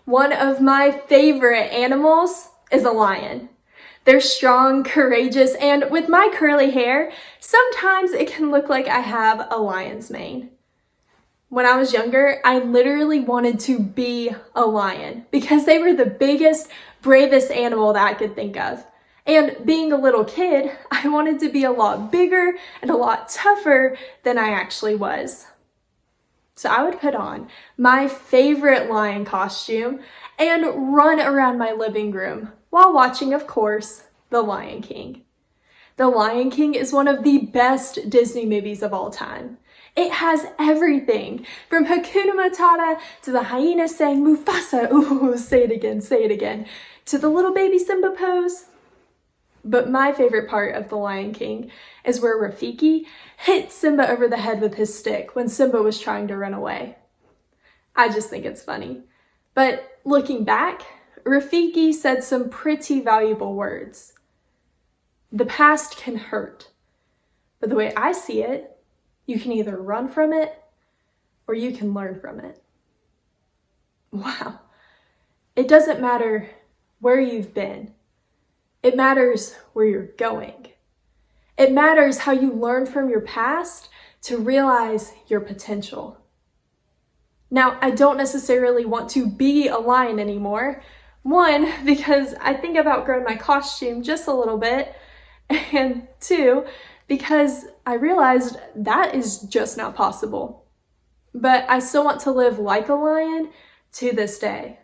One of my favorite animals is a lion. They're strong, courageous, and with my curly hair, sometimes it can look like I have a lion's mane. When I was younger, I literally wanted to be a lion because they were the biggest, bravest animal that I could think of. And being a little kid, I wanted to be a lot bigger and a lot tougher than I actually was. So I would put on my favorite lion costume and run around my living room while watching, of course, The Lion King. The Lion King is one of the best Disney movies of all time. It has everything from Hakuna Matata to the hyena saying Mufasa, ooh, say it again, to the little baby Simba pose. But my favorite part of The Lion King is where Rafiki hit Simba over the head with his stick when Simba was trying to run away. I just think it's funny. But looking back, Rafiki said some pretty valuable words. The past can hurt, but the way I see it, you can either run from it or you can learn from it. Wow. It doesn't matter where you've been. It matters where you're going. It matters how you learn from your past to realize your potential. Now, I don't necessarily want to be a lion anymore. One, because I think I've outgrown my costume just a little bit. And two, because I realized that is just not possible. But I still want to live like a lion to this day.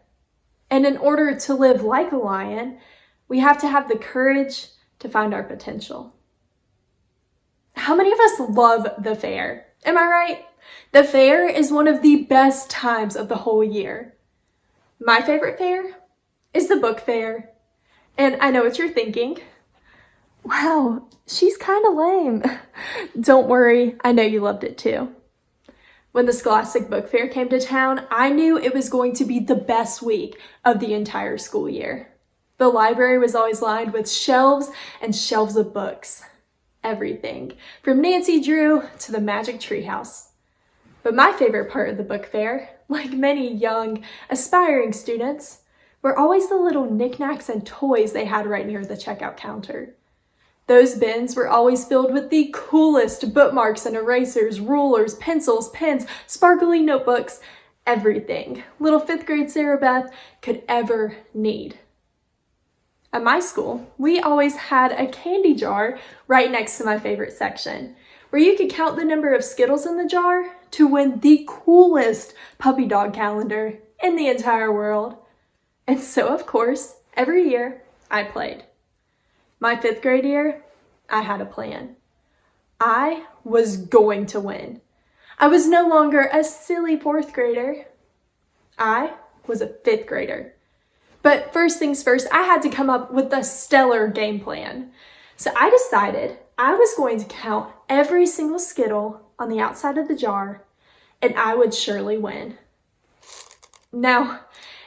And in order to live like a lion, we have to have the courage to find our potential. How many of us love the fair? Am I right? The fair is one of the best times of the whole year. My favorite fair is the book fair. And I know what you're thinking. Wow, she's kind of lame. Don't worry, I know you loved it too. When the Scholastic Book Fair came to town, I knew it was going to be the best week of the entire school year. The library was always lined with shelves and shelves of books. Everything, from Nancy Drew to the Magic Treehouse. But my favorite part of the book fair, like many young, aspiring students, were always the little knickknacks and toys they had right near the checkout counter. Those bins were always filled with the coolest bookmarks and erasers, rulers, pencils, pens, sparkly notebooks, everything little 5th grade Sara Beth could ever need. At my school, we always had a candy jar right next to my favorite section, where you could count the number of Skittles in the jar to win the coolest puppy dog calendar in the entire world. And so, of course, every year I played. My 5th grade year, I had a plan. I was going to win. I was no longer a silly 4th grader. I was a 5th grader. But first things first, I had to come up with a stellar game plan. So I decided I was going to count every single Skittle on the outside of the jar, and I would surely win. Now,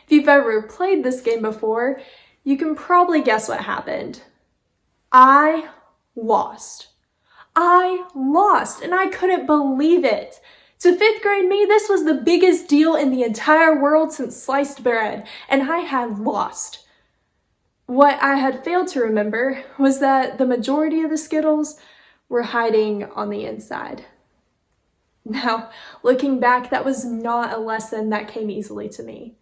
if you've ever played this game before, you can probably guess what happened. I lost, and I couldn't believe it. To 5th grade me, this was the biggest deal in the entire world since sliced bread, and I had lost. What I had failed to remember was that the majority of the Skittles were hiding on the inside. Now, looking back, that was not a lesson that came easily to me.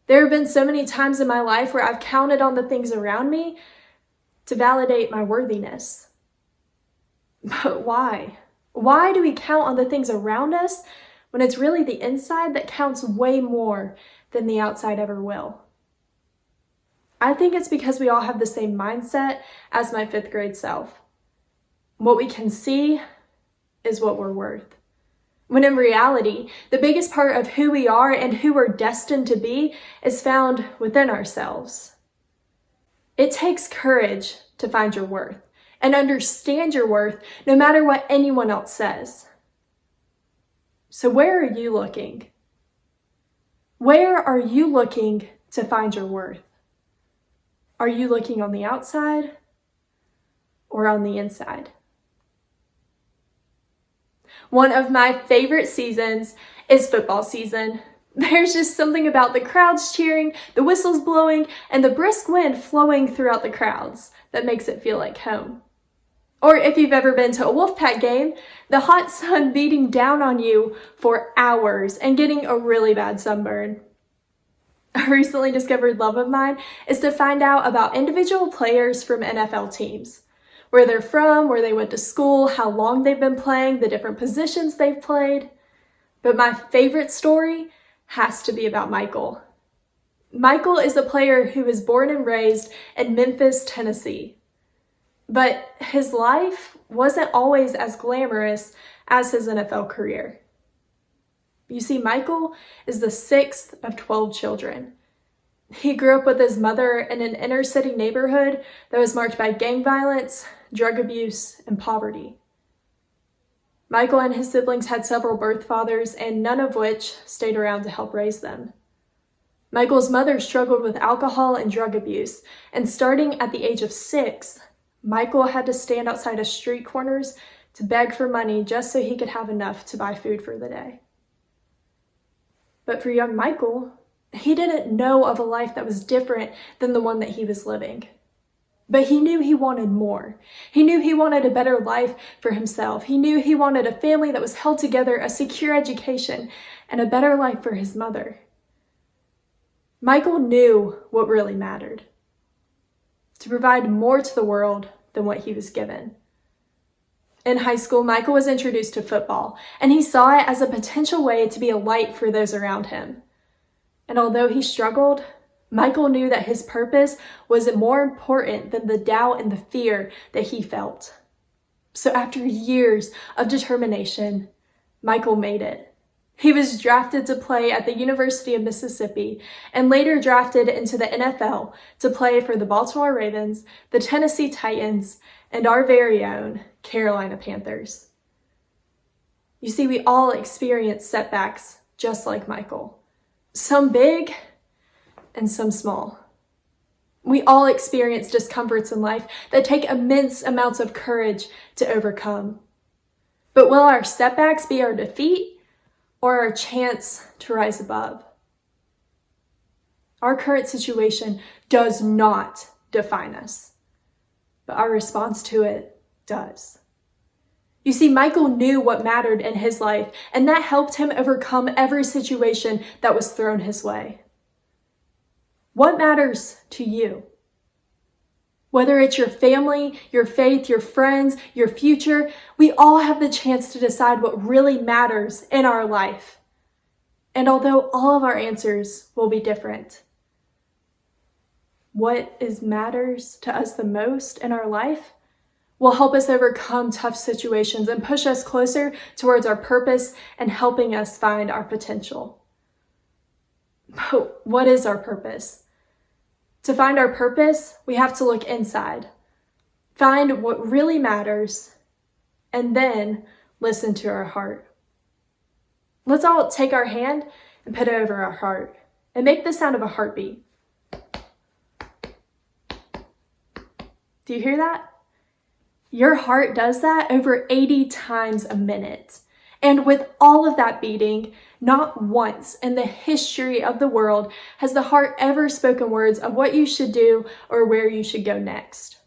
There have been so many times in my life where I've counted on the things around me to validate my worthiness. But why? Why do we count on the things around us when it's really the inside that counts way more than the outside ever will? I think it's because we all have the same mindset as my 5th grade self. What we can see is what we're worth. When in reality, the biggest part of who we are and who we're destined to be is found within ourselves. It takes courage to find your worth and understand your worth no matter what anyone else says. So where are you looking? Where are you looking to find your worth? Are you looking on the outside or on the inside? One of my favorite seasons is football season. There's just something about the crowds cheering, the whistles blowing, and the brisk wind flowing throughout the crowds that makes it feel like home. Or if you've ever been to a Wolfpack game, the hot sun beating down on you for hours and getting a really bad sunburn. A recently discovered love of mine is to find out about individual players from NFL teams. Where they're from, where they went to school, how long they've been playing, the different positions they've played. But my favorite story has to be about Michael. Michael is a player who was born and raised in Memphis, Tennessee. But his life wasn't always as glamorous as his NFL career. You see, Michael is the 6th of 12 children. He grew up with his mother in an inner city neighborhood that was marked by gang violence, drug abuse, and poverty. Michael and his siblings had several birth fathers, and none of which stayed around to help raise them. Michael's mother struggled with alcohol and drug abuse, and starting at the age of 6, Michael had to stand outside of street corners to beg for money just so he could have enough to buy food for the day. But for young Michael, he didn't know of a life that was different than the one that he was living. But he knew he wanted more. He knew he wanted a better life for himself. He knew he wanted a family that was held together, a secure education, and a better life for his mother. Michael knew what really mattered: to provide more to the world than what he was given. In high school, Michael was introduced to football, and he saw it as a potential way to be a light for those around him. And although he struggled, Michael knew that his purpose was more important than the doubt and the fear that he felt. So after years of determination, Michael made it. He was drafted to play at the University of Mississippi and later drafted into the NFL to play for the Baltimore Ravens, the Tennessee Titans, and our very own Carolina Panthers. You see, we all experience setbacks just like Michael. Some big and some small. We all experience discomforts in life that take immense amounts of courage to overcome. But will our setbacks be our defeat or our chance to rise above? Our current situation does not define us, but our response to it does. You see, Michael knew what mattered in his life, and that helped him overcome every situation that was thrown his way. What matters to you? Whether it's your family, your faith, your friends, your future, we all have the chance to decide what really matters in our life. And although all of our answers will be different, what matters to us the most in our life will help us overcome tough situations and push us closer towards our purpose and helping us find our potential. But what is our purpose? To find our purpose, we have to look inside, find what really matters, and then listen to our heart. Let's all take our hand and put it over our heart and make the sound of a heartbeat. Do you hear that? Your heart does that over 80 times a minute. And with all of that beating, not once in the history of the world has the heart ever spoken words of what you should do or where you should go next.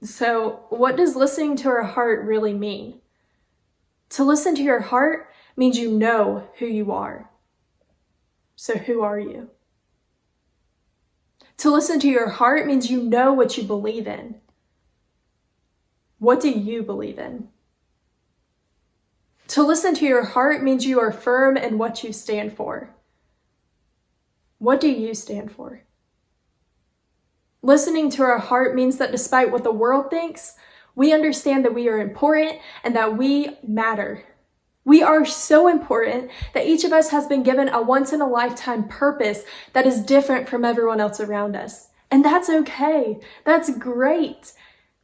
So, what does listening to our heart really mean? To listen to your heart means you know who you are. So, who are you? To listen to your heart means you know what you believe in. What do you believe in? To listen to your heart means you are firm in what you stand for. What do you stand for? Listening to our heart means that despite what the world thinks, we understand that we are important and that we matter. We are so important that each of us has been given a once-in-a-lifetime purpose that is different from everyone else around us. And that's okay. That's great.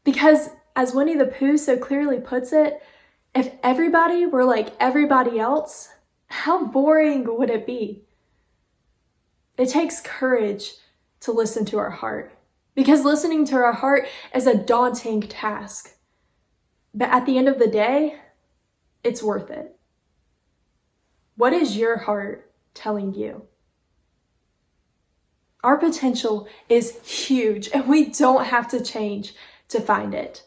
Because as Winnie the Pooh so clearly puts it, if everybody were like everybody else, how boring would it be? It takes courage to listen to our heart, because listening to our heart is a daunting task. But at the end of the day, it's worth it. What is your heart telling you. Our potential is huge, and we don't have to change to find it.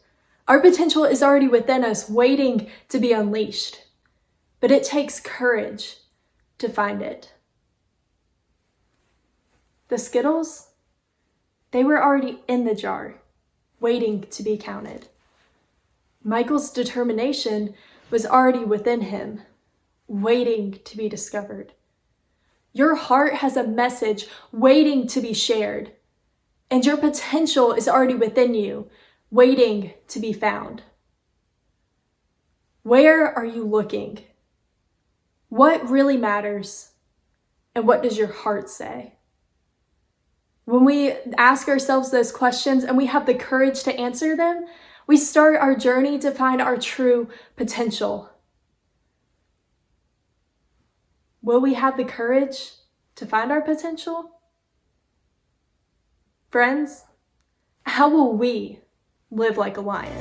Our potential is already within us, waiting to be unleashed. But it takes courage to find it. The Skittles, they were already in the jar, waiting to be counted. Michael's determination was already within him, waiting to be discovered. Your heart has a message waiting to be shared, and your potential is already within you, waiting to be found. Where are you looking? What really matters? And what does your heart say? When we ask ourselves those questions and we have the courage to answer them, we start our journey to find our true potential. Will we have the courage to find our potential? Friends, how will we live like a lion?